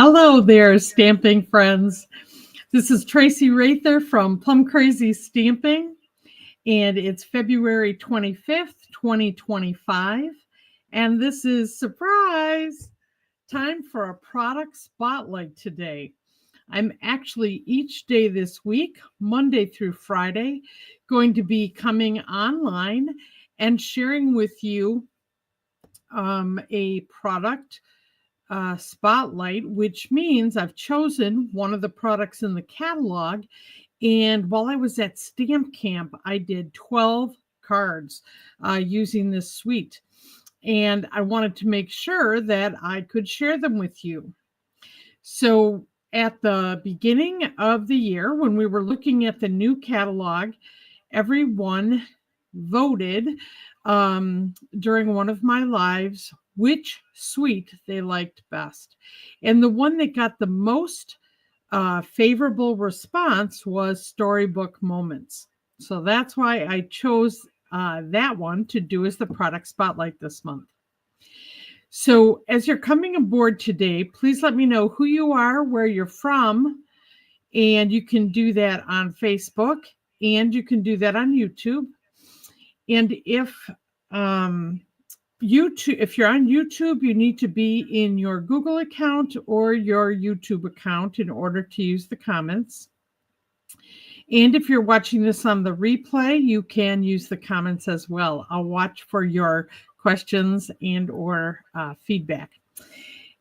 Hello there, stamping friends. This is Traci Raether from Plum Crazy Stamping, and it's February 25th, 2025. And this is surprise time for a product spotlight today. I'm actually each day this week, Monday through Friday, going to be coming online and sharing with you a product spotlight, which means I've chosen one of the products in the catalog. And while I was at Stamp Camp, I did 12 cards using this suite. And I wanted to make sure that I could share them with you. So at the beginning of the year, when we were looking at the new catalog, everyone voted during one of my lives which suite they liked best. And the one that got the most favorable response was Storybook Moments. So that's why I chose that one to do as the product spotlight this month. So as you're coming aboard today, please let me know who you are, where you're from, and you can do that on Facebook and you can do that on YouTube. And if if you're on YouTube, you need to be in your Google account or your YouTube account in order to use the comments. And if you're watching this on the replay, you can use the comments as well. I'll watch for your questions and or feedback.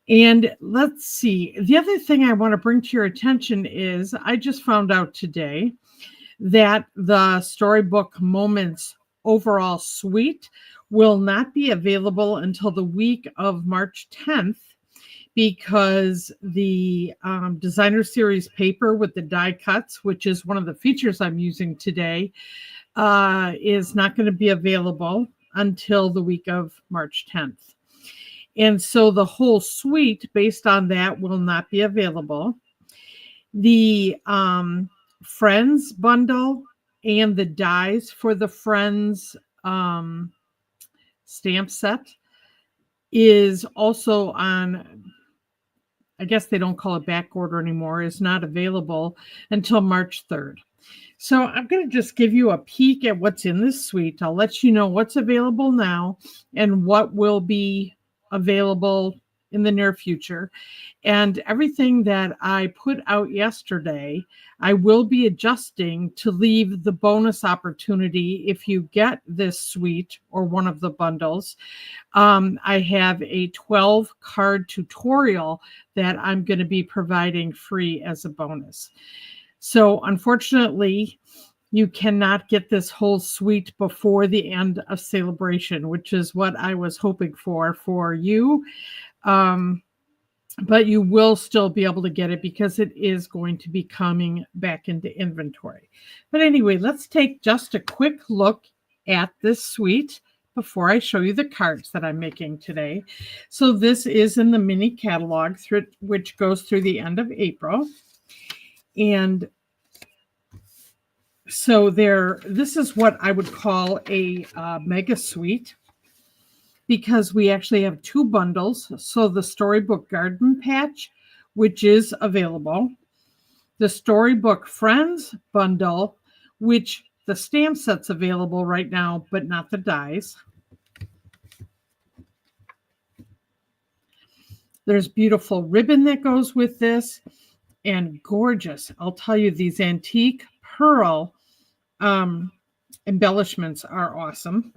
And let's see. The other thing I want to bring to your attention is I just found out today that the Storybook Moments overall suite will not be available until the week of March 10th because the designer series paper with the die cuts, which is one of the features I'm using today, is not going to be available until the week of March 10th. And so the whole suite based on that will not be available. The Friends bundle and the dies for the Friends stamp set is also on, I guess they don't call it back order anymore, is not available until March 3rd. So I'm going to just give you a peek at what's in this suite. I'll let you know what's available now and what will be available in the near future. And everything that I put out yesterday, I will be adjusting to leave the bonus opportunity if you get this suite or one of the bundles. I have a 12 card tutorial that I'm going to be providing free as a bonus. So unfortunately, you cannot get this whole suite before the end of celebration, which is what I was hoping for you. But you will still be able to get it because it is going to be coming back into inventory. But anyway, let's take just a quick look at this suite before I show you the cards that I'm making today. So this is in the mini catalog, which goes through the end of April. And so this is what I would call a mega suite, because we actually have two bundles. So the Storybook Garden Patch, which is available, the Storybook Friends bundle, which the stamp set's available right now, but not the dies. There's beautiful ribbon that goes with this and gorgeous. I'll tell you, these antique pearl embellishments are awesome.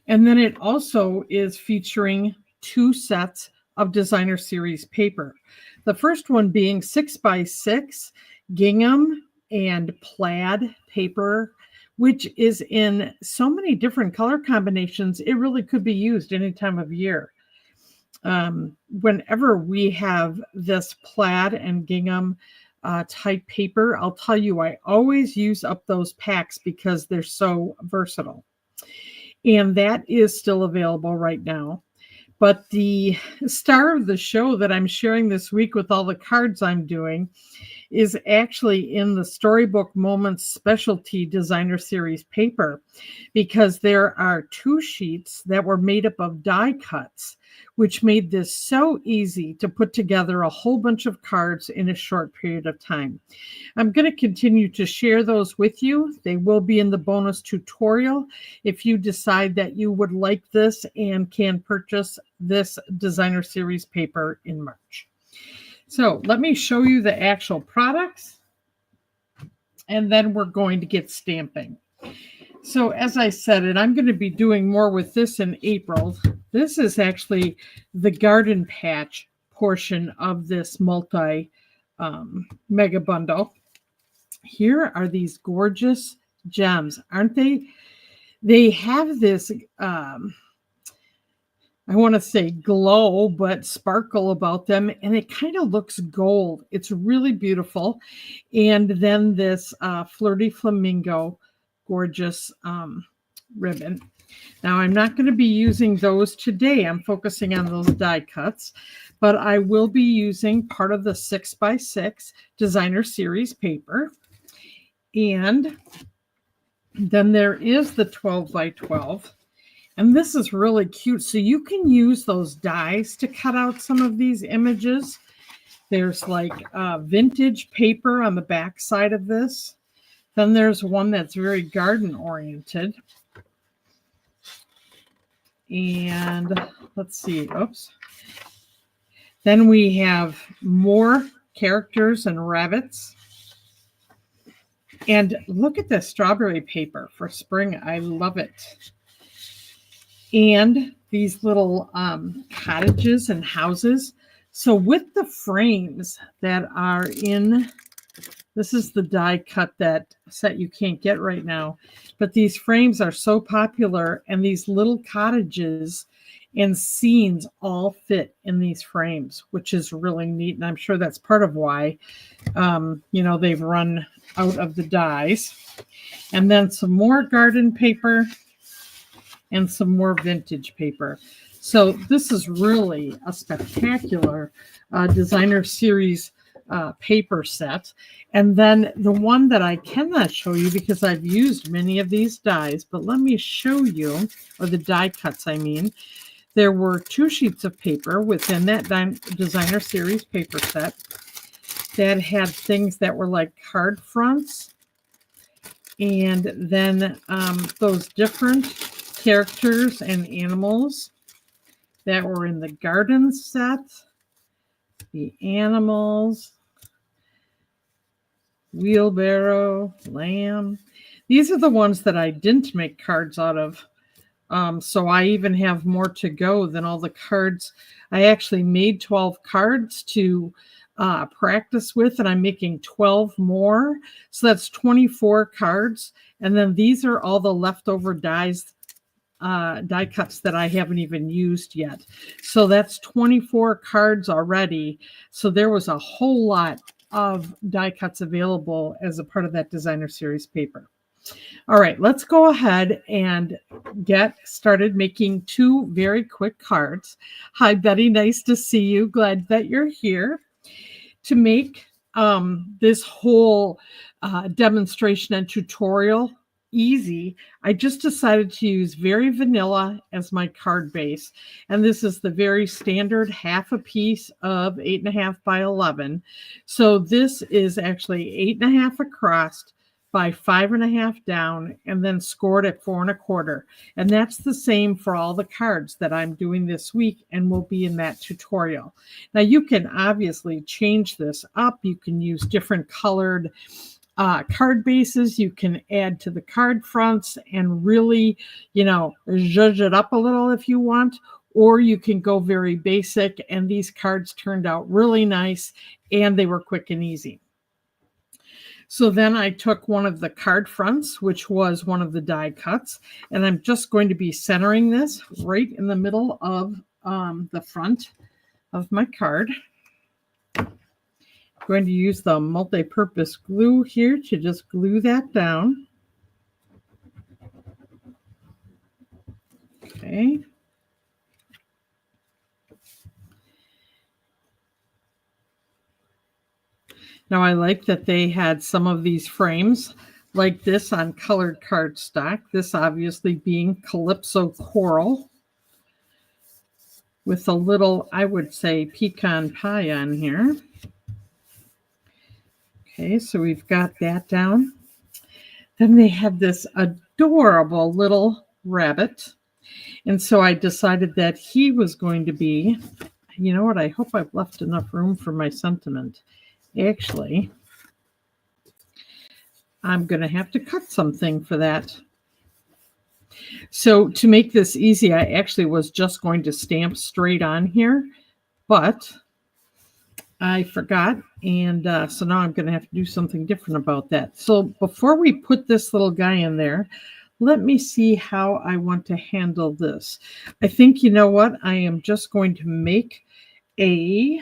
And then it also is featuring two sets of designer series paper. The first one being 6x6 gingham and plaid paper, which is in so many different color combinations, it really could be used any time of year. Whenever we have this plaid and gingham type paper, I'll tell you, I always use up those packs because they're so versatile. And that is still available right now. But the star of the show that I'm sharing this week with all the cards I'm doing is actually in the Storybook Moments Specialty Designer Series paper, because there are 2 sheets that were made up of die cuts, which made this so easy to put together a whole bunch of cards in a short period of time. I'm going to continue to share those with you. They will be in the bonus tutorial if you decide that you would like this and can purchase this designer series paper in March. So let me show you the actual products, and then we're going to get stamping. So as I said, and I'm going to be doing more with this in April, this is actually the garden patch portion of this multi mega bundle. Here are these gorgeous gems, aren't they? They have this, I want to say glow, but sparkle about them, and it kind of looks gold. It's really beautiful. And then this flirty flamingo, gorgeous ribbon. Now, I'm not going to be using those today. I'm focusing on those die cuts, but I will be using part of the 6x6 designer series paper. And then there is the 12x12. And this is really cute. So you can use those dies to cut out some of these images. There's like vintage paper on the back side of this. Then there's one that's very garden oriented. And let's see, oops. Then we have more characters and rabbits. And look at this strawberry paper for spring. I love it. And these little cottages and houses. So with the frames that are in, this is the die cut that set you can't get right now, but these frames are so popular, and these little cottages and scenes all fit in these frames, which is really neat. And I'm sure that's part of why, they've run out of the dies. And then some more garden paper and some more vintage paper. So this is really a spectacular designer series paper set. And then the one that I cannot show you because I've used many of these dies, but let me show you, or the die cuts, I mean. There were 2 sheets of paper within that designer series paper set that had things that were like card fronts, and then those different characters and animals that were in the garden set, the animals, wheelbarrow, lamb. These are the ones that I didn't make cards out of. So I even have more to go than all the cards. I actually made 12 cards to practice with, and I'm making 12 more. So that's 24 cards. And then these are all the leftover dies, die cuts that I haven't even used yet. So that's 24 cards already. So there was a whole lot of die cuts available as a part of that designer series paper. All right, let's go ahead and get started making 2 very quick cards. Hi, Betty. Nice to see you. Glad that you're here. To make this whole demonstration and tutorial easy, I just decided to use very vanilla as my card base. And this is the very standard half a piece of 8.5 by 11. So this is actually 8.5 across by 5.5 down, and then scored at 4 1/4. And that's the same for all the cards that I'm doing this week and will be in that tutorial. Now you can obviously change this up. You can use different colored card bases. You can add to the card fronts and really, zhuzh it up a little if you want, or you can go very basic. And these cards turned out really nice, and they were quick and easy. So then I took one of the card fronts, which was one of the die cuts, and I'm just going to be centering this right in the middle of the front of my card. I'm going to use the multi-purpose glue here to just glue that down. Okay. Now I like that they had some of these frames like this on colored cardstock. This obviously being Calypso Coral with a little, I would say, pecan pie on here. Okay, so we've got that down. Then they have this adorable little rabbit. And so I decided that he was going to be, you know what, I hope I've left enough room for my sentiment. Actually, I'm going to have to cut something for that. So to make this easy, I actually was just going to stamp straight on here, but I forgot, and so now I'm going to have to do something different about that. So before we put this little guy in there, let me see how I want to handle this. I think, you know what, I am just going to make a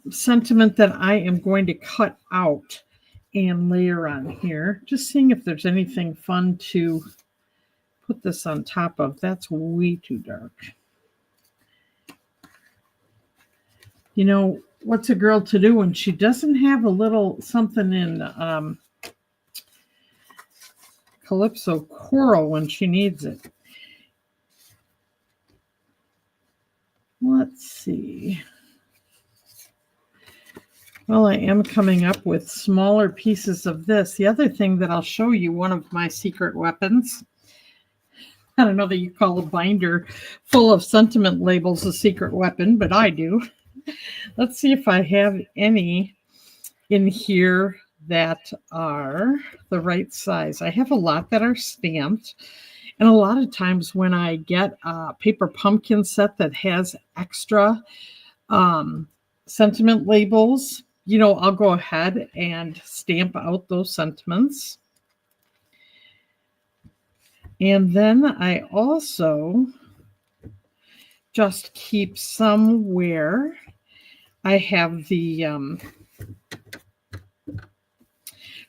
sentiment that I am going to cut out and layer on here. Just seeing if there's anything fun to put this on top of. That's way too dark. You know, what's a girl to do when she doesn't have a little something in Calypso Coral when she needs it? Let's see. Well, I am coming up with smaller pieces of this. The other thing that I'll show you, one of my secret weapons. I don't know that you call a binder full of sentiment labels a secret weapon, but I do. Let's see if I have any in here that are the right size. I have a lot that are stamped. And a lot of times when I get a paper pumpkin set that has extra sentiment labels, you know, I'll go ahead and stamp out those sentiments. And then I also just keep somewhere. I have the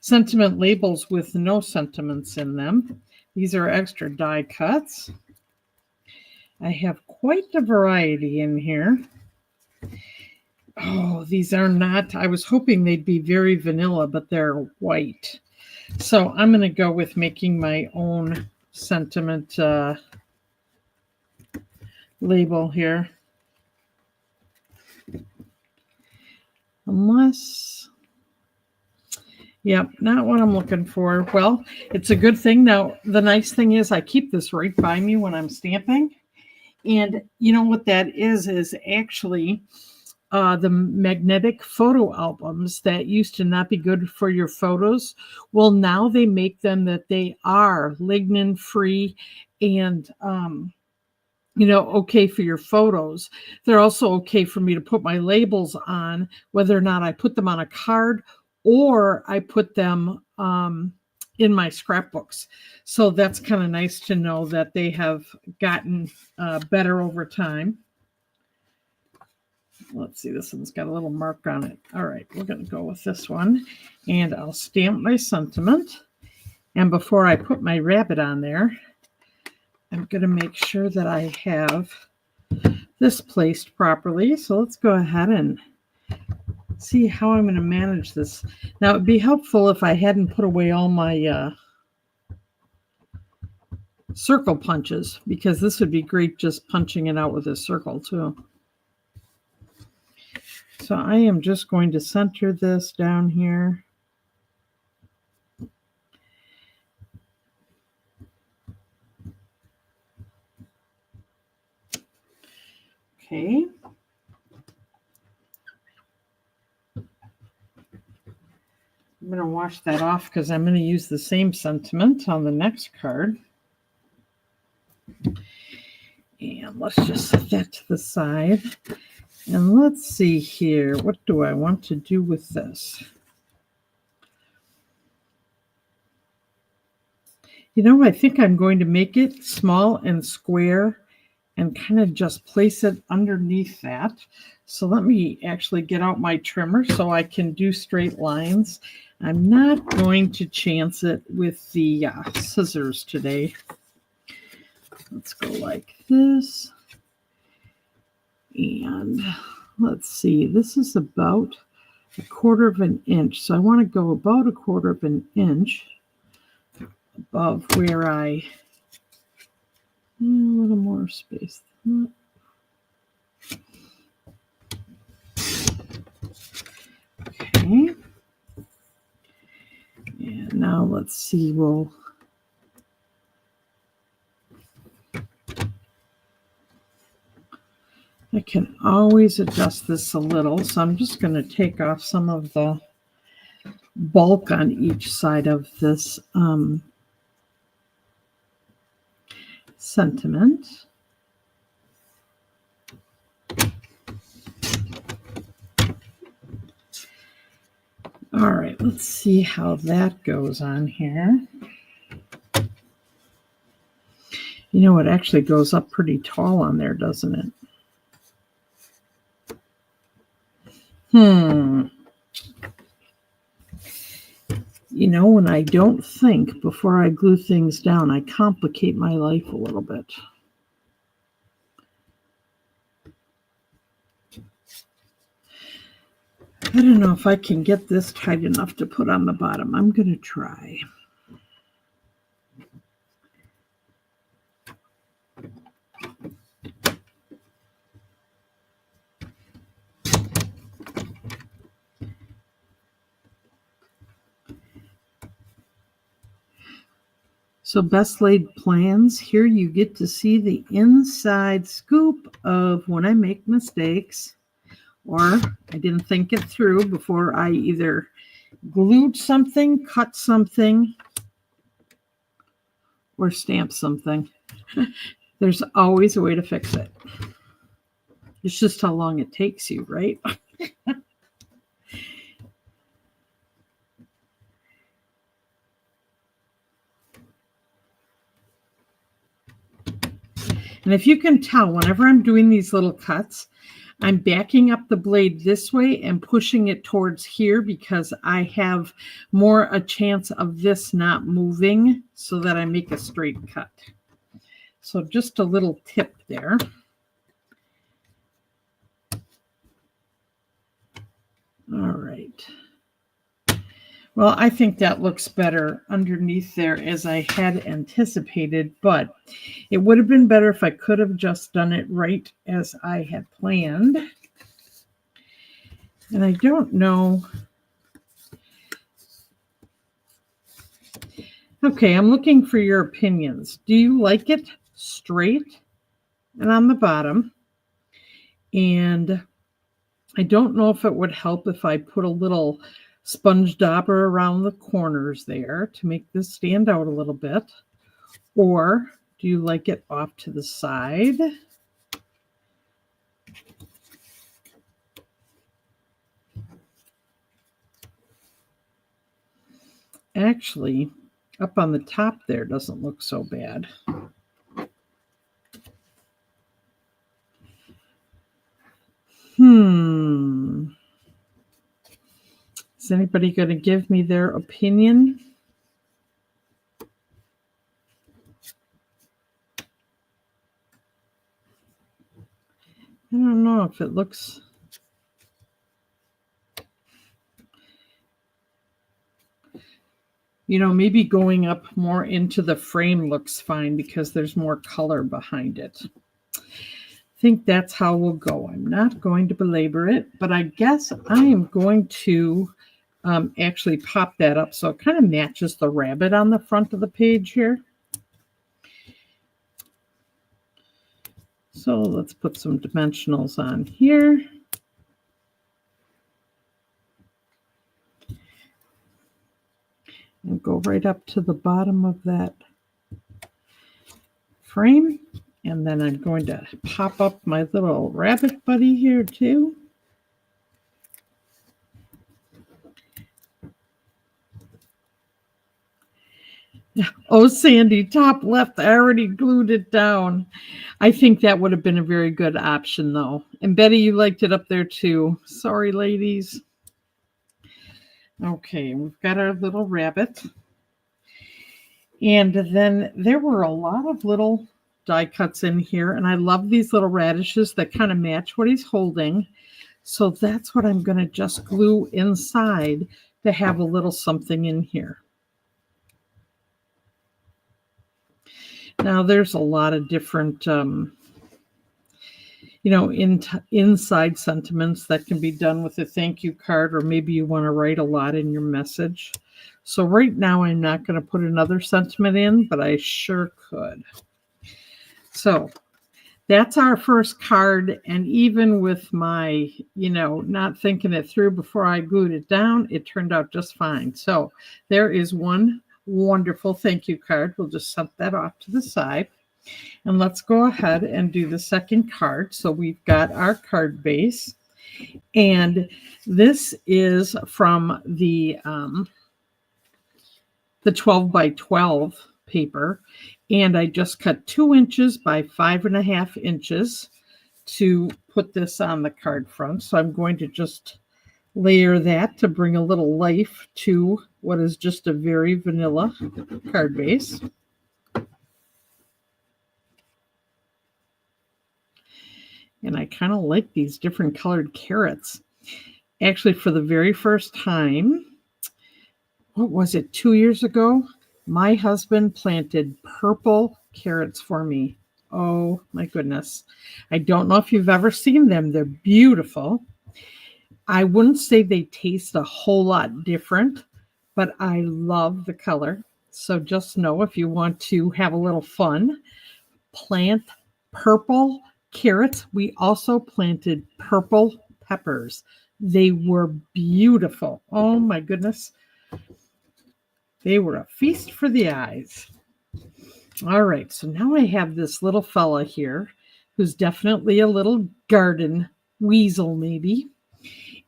sentiment labels with no sentiments in them. These are extra die cuts. I have quite a variety in here. Oh, these are not, I was hoping they'd be very vanilla, but they're white. So I'm going to go with making my own sentiment label here. Unless, yep, not what I'm looking for. Well, it's a good thing. Now, the nice thing is I keep this right by me when I'm stamping. And you know what that is actually the magnetic photo albums that used to not be good for your photos. Well, now they make them that they are lignin free and, you know, okay for your photos. They're also okay for me to put my labels on, whether or not I put them on a card or I put them in my scrapbooks. So that's kind of nice to know that they have gotten better over time. Let's see, this one's got a little mark on it. All right, we're going to go with this one. And I'll stamp my sentiment. And before I put my rabbit on there, I'm going to make sure that I have this placed properly. So let's go ahead and see how I'm going to manage this. Now, it'd be helpful if I hadn't put away all my circle punches, because this would be great just punching it out with a circle too. So I am just going to center this down here. Okay. I'm going to wash that off because I'm going to use the same sentiment on the next card. And let's just set that to the side. And let's see here. What do I want to do with this? You know, I think I'm going to make it small and square and kind of just place it underneath that. So let me actually get out my trimmer so I can do straight lines. I'm not going to chance it with the scissors today. Let's go like this. And let's see, this is about 1/4 of an inch. So I want to go about 1/4 of an inch above where I, a little more space. Okay. And now let's see, I can always adjust this a little, so I'm just going to take off some of the bulk on each side of this sentiment. All right, let's see how that goes on here. You know, it actually goes up pretty tall on there, doesn't it? You know, when I don't think before I glue things down, I complicate my life a little bit. I don't know if I can get this tight enough to put on the bottom. I'm going to try. So best laid plans, here you get to see the inside scoop of when I make mistakes or I didn't think it through before I either glued something, cut something, or stamped something. There's always a way to fix it. It's just how long it takes you, right? And if you can tell, whenever I'm doing these little cuts, I'm backing up the blade this way and pushing it towards here because I have more a chance of this not moving so that I make a straight cut. So just a little tip there. All right. Well, I think that looks better underneath there as I had anticipated, but it would have been better if I could have just done it right as I had planned. And I don't know. Okay, I'm looking for your opinions. Do you like it straight and on the bottom? And I don't know if it would help if I put a little sponge dauber around the corners there to make this stand out a little bit. Or do you like it off to the side? Actually, up on the top there doesn't look so bad. Is anybody going to give me their opinion? I don't know if it looks... You know, maybe going up more into the frame looks fine because there's more color behind it. I think that's how we'll go. I'm not going to belabor it, but I guess I am going to actually pop that up so it kind of matches the rabbit on the front of the page here. So let's put some dimensionals on here. And go right up to the bottom of that frame. And then I'm going to pop up my little rabbit buddy here too. Oh, Sandy, top left, I already glued it down. I think that would have been a very good option, though. And Betty, you liked it up there, too. Sorry, ladies. Okay, we've got our little rabbit. And then there were a lot of little die cuts in here, and I love these little radishes that kind of match what he's holding. So that's what I'm going to just glue inside to have a little something in here. Now there's a lot of different, inside sentiments that can be done with a thank you card, or maybe you want to write a lot in your message. So right now I'm not going to put another sentiment in, but I sure could. So that's our first card. And even with my, not thinking it through before I glued it down, it turned out just fine. So there is one wonderful thank you card. We'll just set that off to the side. And let's go ahead and do the second card. So we've got our card base. And this is from the 12 by 12 paper. And I just cut 2 inches by 5.5 inches to put this on the card front. So I'm going to just layer that to bring a little life to what is just a very vanilla card base. And I kind of like these different colored carrots. Actually, for the very first time, what was it, 2 years ago? My husband planted purple carrots for me. Oh my goodness. I don't know if you've ever seen them. They're beautiful. I wouldn't say they taste a whole lot different, but I love the color. So just know, if you want to have a little fun, plant purple carrots. We also planted purple peppers. They were beautiful. Oh my goodness. They were a feast for the eyes. All right, so now I have this little fella here who's definitely a little garden weasel maybe.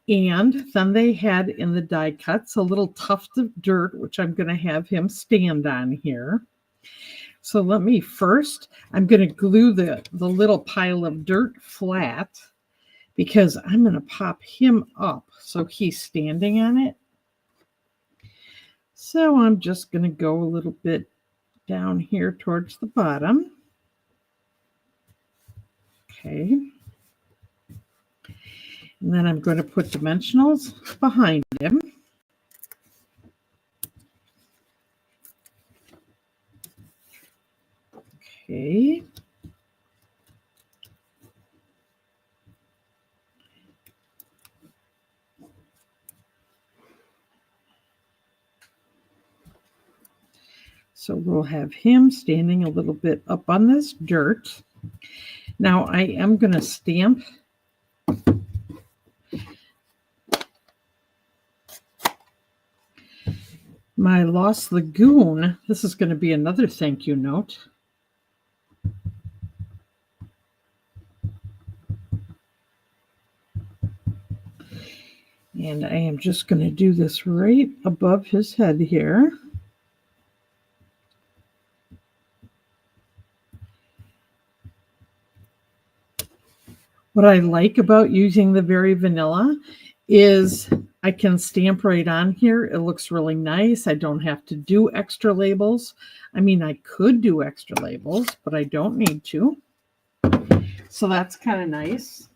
And then they had in the die cuts a little tuft of dirt, which I'm going to have him stand on here. So let me first, I'm going to glue the little pile of dirt flat, because I'm going to pop him up so he's standing on it. So I'm just going to go a little bit down here towards the bottom. Okay. And then I'm going to put dimensionals behind him. Okay. So we'll have him standing a little bit up on this dirt. Now I am going to stamp my Lost Lagoon. This is going to be another thank you note. And I am just going to do this right above his head here. What I like about using the Very Vanilla is I can stamp right on here. It looks really nice. I don't have to do extra labels. I mean, I could do extra labels, but I don't need to. So that's kind of nice.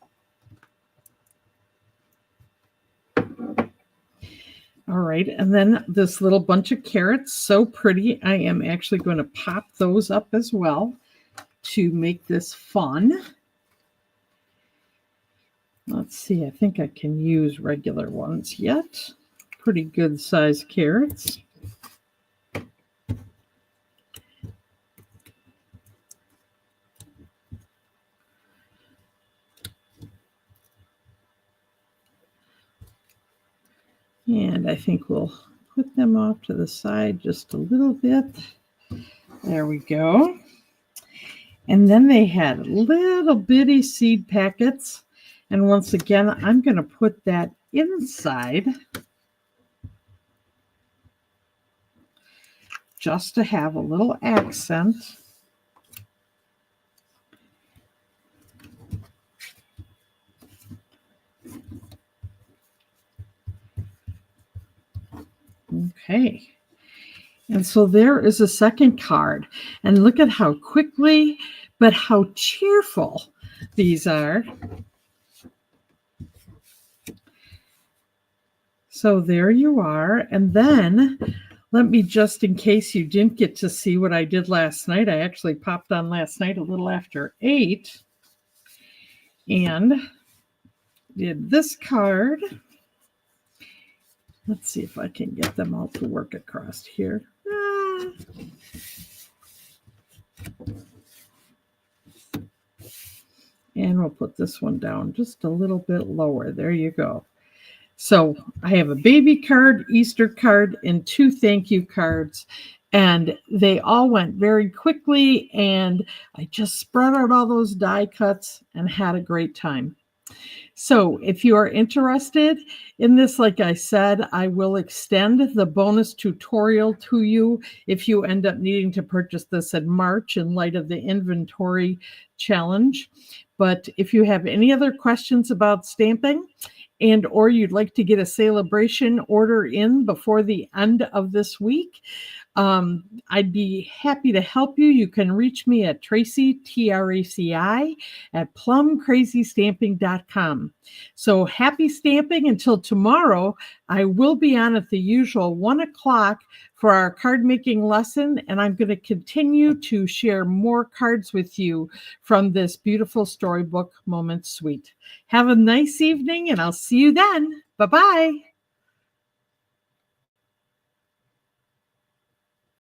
All right, and then this little bunch of carrots, so pretty. I am actually going to pop those up as well to make this fun. Let's see, I think I can use regular ones yet. Pretty good sized carrots. And I think we'll put them off to the side just a little bit. There we go. And then they had little bitty seed packets. And once again, I'm going to put that inside just to have a little accent. Okay. And so there is a second card. And look at how quickly, but how cheerful these are. So there you are. And then let me, just in case you didn't get to see what I did last night, I actually popped on last night a little after 8 and did this card. Let's see if I can get them all to work across here. And we'll put this one down just a little bit lower. There you go. So I have a baby card, Easter card, and 2 thank you cards. And they all went very quickly. And I just spread out all those die cuts and had a great time. So if you are interested in this, like I said, I will extend the bonus tutorial to you if you end up needing to purchase this in March in light of the inventory challenge. But if you have any other questions about stamping, and or you'd like to get a celebration order in before the end of this week, I'd be happy to help you. You can reach me at Traci, Traci, at plumcrazystamping.com. So happy stamping until tomorrow. I will be on at the usual 1 o'clock for our card making lesson, and I'm going to continue to share more cards with you from this beautiful Storybook Moments Suite. Have a nice evening, and I'll see you then. Bye-bye.